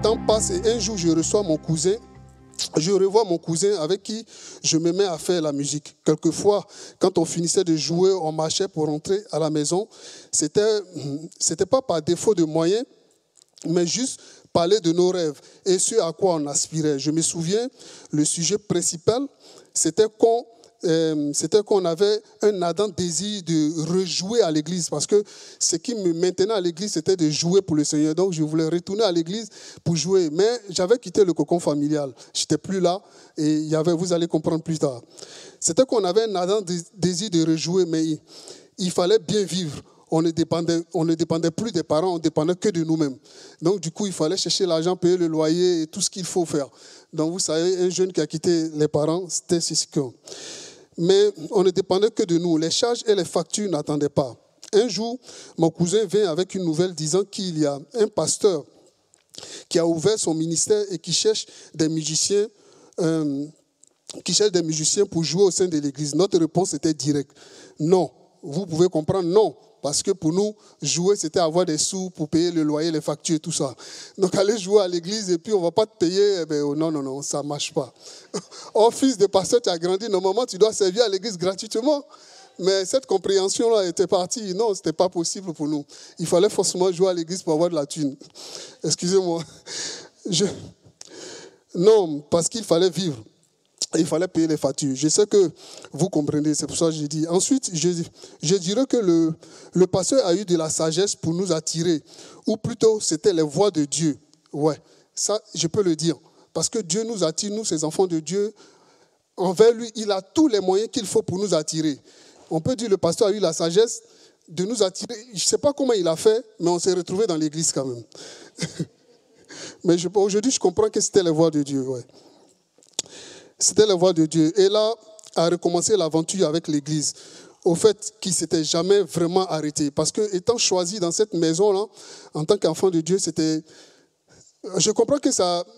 temps passe et un jour, je revois mon cousin avec qui je me mets à faire la musique. Quelquefois, quand on finissait de jouer, on marchait pour rentrer à la maison. C'était pas par défaut de moyens, mais juste parler de nos rêves et ce à quoi on aspirait. Je me souviens, le sujet principal, c'était qu'on avait un ardent désir de rejouer à l'église parce que ce qui me maintenait à l'église, c'était de jouer pour le Seigneur. Donc, je voulais retourner à l'église pour jouer. Mais j'avais quitté le cocon familial. Je n'étais plus là et vous allez comprendre plus tard. C'était qu'on avait un ardent désir de rejouer, mais il fallait bien vivre. On ne dépendait plus des parents, on ne dépendait que de nous-mêmes. Donc, du coup, il fallait chercher l'argent, payer le loyer et tout ce qu'il faut faire. Donc, vous savez, un jeune qui a quitté les parents, c'était ce qu'on... Mais on ne dépendait que de nous. Les charges et les factures n'attendaient pas. Un jour, mon cousin vient avec une nouvelle disant qu'il y a un pasteur qui a ouvert son ministère et qui cherche des musiciens pour jouer au sein de l'église. Notre réponse était directe. Non. Vous pouvez comprendre, non. Parce que pour nous, jouer, c'était avoir des sous pour payer le loyer, les factures, tout ça. Donc, aller jouer à l'église et puis on ne va pas te payer, non, ça ne marche pas. Oh, fils de pasteur, tu as grandi, normalement, tu dois servir à l'église gratuitement. Mais cette compréhension-là était partie. Non, ce n'était pas possible pour nous. Il fallait forcément jouer à l'église pour avoir de la thune. Excusez-moi. Non, parce qu'il fallait vivre. Il fallait payer les factures. Je sais que vous comprenez, c'est pour ça que j'ai dit. Ensuite, je dirais que le pasteur a eu de la sagesse pour nous attirer. Ou plutôt, c'était les voies de Dieu. Ouais, ça, je peux le dire. Parce que Dieu nous attire, nous, ces enfants de Dieu. Envers lui, il a tous les moyens qu'il faut pour nous attirer. On peut dire que le pasteur a eu la sagesse de nous attirer. Je ne sais pas comment il a fait, mais on s'est retrouvés dans l'église quand même. Mais aujourd'hui, je comprends que c'était les voies de Dieu. Ouais. C'était la voie de Dieu. Et là, a recommencé l'aventure avec l'église. Au fait, qui ne s'était jamais vraiment arrêté. Parce que étant choisi dans cette maison-là, en tant qu'enfant de Dieu, c'était... Je comprends que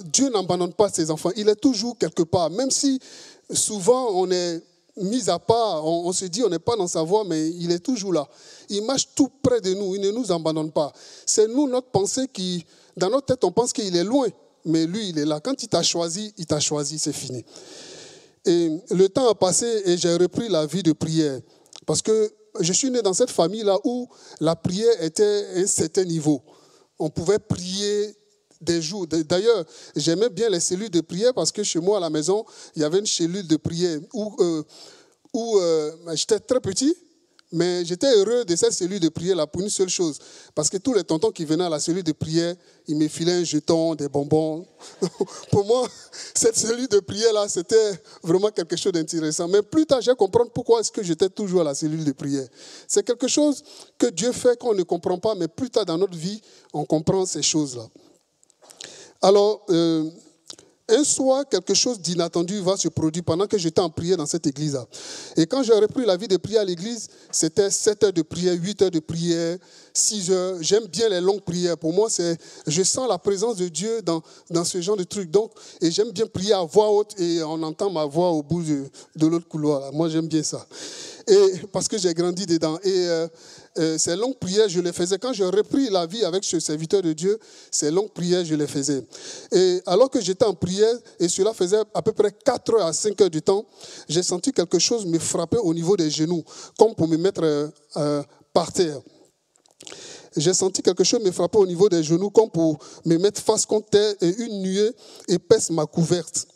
Dieu n'abandonne pas ses enfants. Il est toujours quelque part. Même si souvent on est mis à part, on se dit on n'est pas dans sa voie, mais il est toujours là. Il marche tout près de nous. Il ne nous abandonne pas. C'est nous, notre pensée qui... Dans notre tête, on pense qu'il est loin. Mais lui, il est là. Quand il t'a choisi, c'est fini. Et le temps a passé et j'ai repris la vie de prière. Parce que je suis né dans cette famille-là où la prière était à un certain niveau. On pouvait prier des jours. D'ailleurs, j'aimais bien les cellules de prière parce que chez moi, à la maison, il y avait une cellule de prière où j'étais très petit. Mais j'étais heureux de cette cellule de prière-là pour une seule chose. Parce que tous les tontons qui venaient à la cellule de prière, ils me filaient un jeton, des bonbons. Pour moi, cette cellule de prière-là, c'était vraiment quelque chose d'intéressant. Mais plus tard, j'ai compris pourquoi est-ce que j'étais toujours à la cellule de prière. C'est quelque chose que Dieu fait qu'on ne comprend pas, mais plus tard dans notre vie, on comprend ces choses-là. Alors, un soir, quelque chose d'inattendu va se produire pendant que j'étais en prière dans cette église-là. Et quand j'ai repris la vie de prière à l'église, c'était 7 heures de prière, 8 heures de prière, 6 heures. J'aime bien les longues prières. Pour moi, je sens la présence de Dieu dans ce genre de trucs. Donc, et j'aime bien prier à voix haute et on entend ma voix au bout de l'autre couloir. Moi, j'aime bien ça. Et parce que j'ai grandi dedans. Et ces longues prières, je les faisais. Quand j'ai repris la vie avec ce serviteur de Dieu, ces longues prières, je les faisais. Et alors que j'étais en prière, et cela faisait à peu près 4 heures à 5 heures du temps, j'ai senti quelque chose me frapper au niveau des genoux, comme pour me mettre par terre. J'ai senti quelque chose me frapper au niveau des genoux, comme pour me mettre face contre terre, et une nuée épaisse m'a couverte.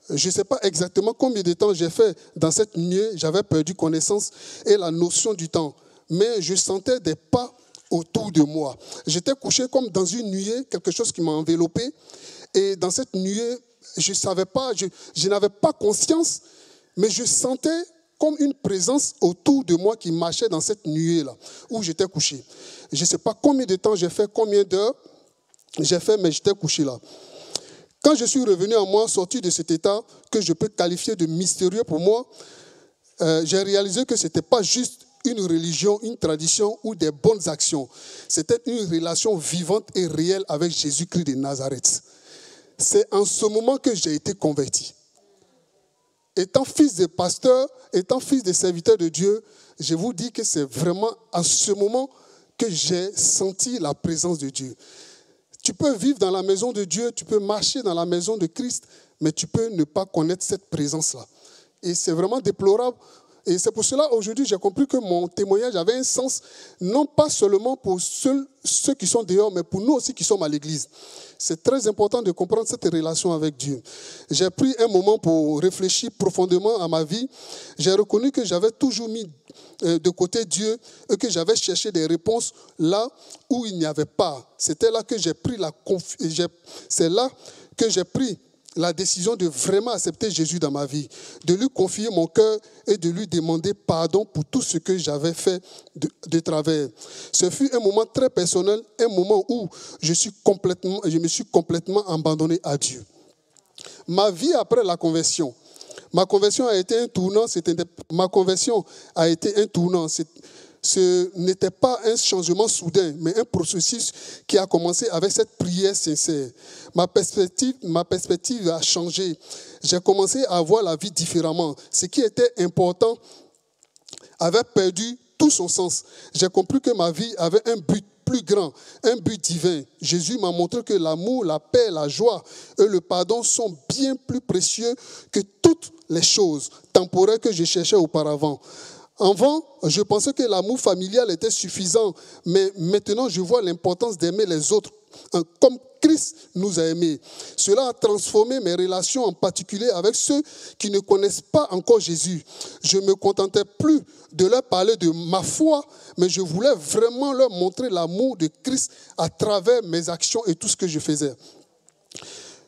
Je ne sais pas exactement combien de temps j'ai fait dans cette nuée. J'avais perdu connaissance et la notion du temps. Mais je sentais des pas autour de moi. J'étais couché comme dans une nuée, quelque chose qui m'a enveloppé. Et dans cette nuée, je savais pas, je n'avais pas conscience, mais je sentais comme une présence autour de moi qui marchait dans cette nuée-là, où j'étais couché. Je ne sais pas combien de temps j'ai fait, combien d'heures j'ai fait, mais j'étais couché là. Quand je suis revenu en moi, sorti de cet état que je peux qualifier de mystérieux pour moi, j'ai réalisé que ce n'était pas juste une religion, une tradition ou des bonnes actions. C'était une relation vivante et réelle avec Jésus-Christ de Nazareth. C'est en ce moment que j'ai été converti. Étant fils de pasteur, étant fils de serviteur de Dieu, je vous dis que c'est vraiment à ce moment que j'ai senti la présence de Dieu. Tu peux vivre dans la maison de Dieu, tu peux marcher dans la maison de Christ, mais tu peux ne pas connaître cette présence-là. Et c'est vraiment déplorable. Et c'est pour cela, aujourd'hui, j'ai compris que mon témoignage avait un sens, non pas seulement pour ceux qui sont dehors, mais pour nous aussi qui sommes à l'église. C'est très important de comprendre cette relation avec Dieu. J'ai pris un moment pour réfléchir profondément à ma vie. J'ai reconnu que j'avais toujours mis de côté Dieu et que j'avais cherché des réponses là où il n'y avait pas. C'était là que j'ai pris c'est là que j'ai pris la décision de vraiment accepter Jésus dans ma vie, de lui confier mon cœur et de lui demander pardon pour tout ce que j'avais fait de travers. Ce fut un moment très personnel, un moment où je me suis complètement abandonné à Dieu. Ma vie après la conversion, ma conversion a été un tournant. Ce n'était pas un changement soudain, mais un processus qui a commencé avec cette prière sincère. Ma perspective a changé. J'ai commencé à voir la vie différemment. Ce qui était important avait perdu tout son sens. J'ai compris que ma vie avait un but plus grand, un but divin. Jésus m'a montré que l'amour, la paix, la joie et le pardon sont bien plus précieux que toutes les choses temporaires que je cherchais auparavant. Avant, je pensais que l'amour familial était suffisant, mais maintenant je vois l'importance d'aimer les autres comme Christ nous a aimés. Cela a transformé mes relations, en particulier avec ceux qui ne connaissent pas encore Jésus. Je ne me contentais plus de leur parler de ma foi, mais je voulais vraiment leur montrer l'amour de Christ à travers mes actions et tout ce que je faisais.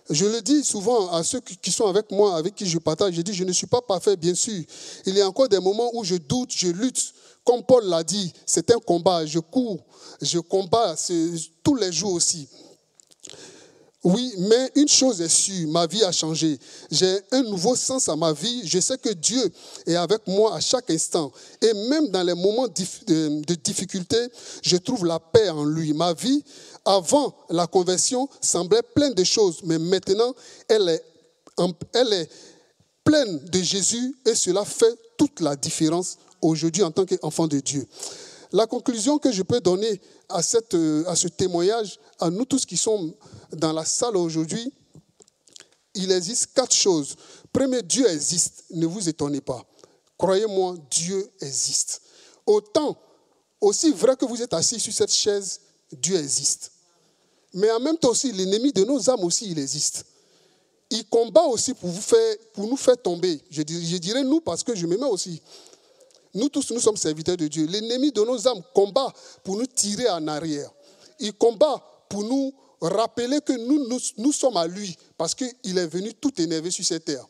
Je le dis souvent à ceux qui sont avec moi, avec qui je partage, je dis, je ne suis pas parfait, bien sûr. Il y a encore des moments où je doute, je lutte. Comme Paul l'a dit, c'est un combat, je cours, je combats tous les jours aussi. Oui, mais une chose est sûre, ma vie a changé. J'ai un nouveau sens à ma vie. Je sais que Dieu est avec moi à chaque instant. Et même dans les moments de difficulté, je trouve la paix en lui. Ma vie, avant la conversion, semblait pleine de choses, mais maintenant, elle est pleine de Jésus et cela fait toute la différence aujourd'hui en tant qu'enfant de Dieu. La conclusion que je peux donner à ce témoignage, à nous tous qui sommes dans la salle aujourd'hui, il existe 4 choses. Premier, Dieu existe. Ne vous étonnez pas. Croyez-moi, Dieu existe. Autant, aussi vrai que vous êtes assis sur cette chaise, Dieu existe. Mais en même temps aussi, l'ennemi de nos âmes aussi, il existe. Il combat aussi pour nous faire tomber. Je dirais nous parce que je me mets aussi. Nous tous, nous sommes serviteurs de Dieu. L'ennemi de nos âmes combat pour nous tirer en arrière. Il combat pour nous rappeler que nous sommes à lui parce qu'il est venu tout énervé sur cette terre.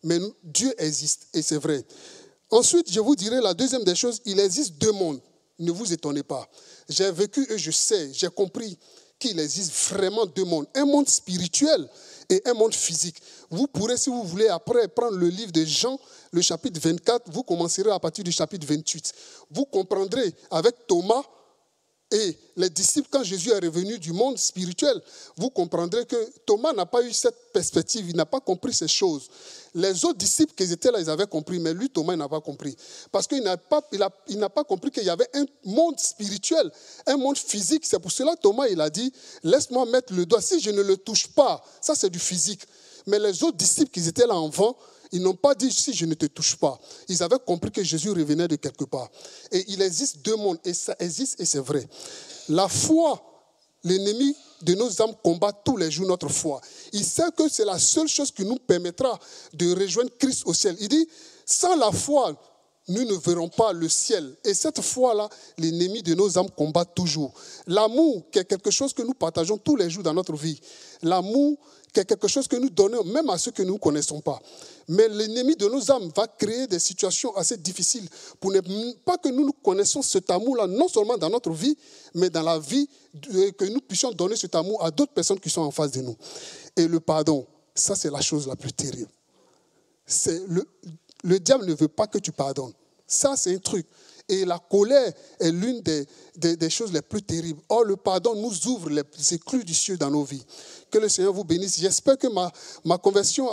Mais Dieu existe et c'est vrai. Ensuite, je vous dirai la deuxième des choses, il existe 2 mondes. Ne vous étonnez pas. J'ai vécu et je sais, j'ai compris qu'il existe vraiment 2 mondes. Un monde spirituel et un monde physique. Vous pourrez, si vous voulez, après prendre le livre de Jean, le chapitre 24, vous commencerez à partir du chapitre 28. Vous comprendrez avec Thomas et les disciples, quand Jésus est revenu du monde spirituel, vous comprendrez que Thomas n'a pas eu cette perspective, il n'a pas compris ces choses. Les autres disciples qui étaient là, ils avaient compris, mais lui, Thomas, il n'a pas compris. Parce qu'il n'a pas compris qu'il y avait un monde spirituel, un monde physique. C'est pour cela que Thomas, il a dit, laisse-moi mettre le doigt. Si je ne le touche pas, ça c'est du physique. Mais les autres disciples qui étaient là avant, ils n'ont pas dit si je ne te touche pas. Ils avaient compris que Jésus revenait de quelque part. Et il existe 2 mondes, et ça existe et c'est vrai. La foi, l'ennemi de nos âmes combat tous les jours notre foi. Il sait que c'est la seule chose qui nous permettra de rejoindre Christ au ciel. Il dit, sans la foi, nous ne verrons pas le ciel. Et cette foi-là, l'ennemi de nos âmes combat toujours. L'amour, qui est quelque chose que nous partageons tous les jours dans notre vie. L'amour, qui est quelque chose que nous donnons même à ceux que nous ne connaissons pas. Mais l'ennemi de nos âmes va créer des situations assez difficiles pour ne pas que nous connaissons cet amour-là, non seulement dans notre vie, mais dans la vie, que nous puissions donner cet amour à d'autres personnes qui sont en face de nous. Et le pardon, ça c'est la chose la plus terrible. Le diable ne veut pas que tu pardonnes. Ça c'est un truc. Et la colère est l'une des choses les plus terribles. Or, le pardon nous ouvre les écluses du ciel dans nos vies. Que le Seigneur vous bénisse. J'espère que ma conversion,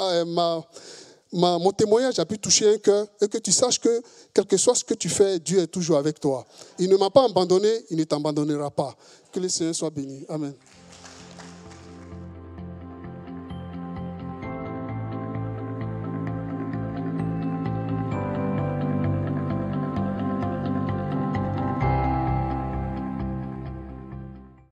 mon témoignage a pu toucher un cœur et que tu saches que, quel que soit ce que tu fais, Dieu est toujours avec toi. Il ne m'a pas abandonné, il ne t'abandonnera pas. Que le Seigneur soit béni. Amen.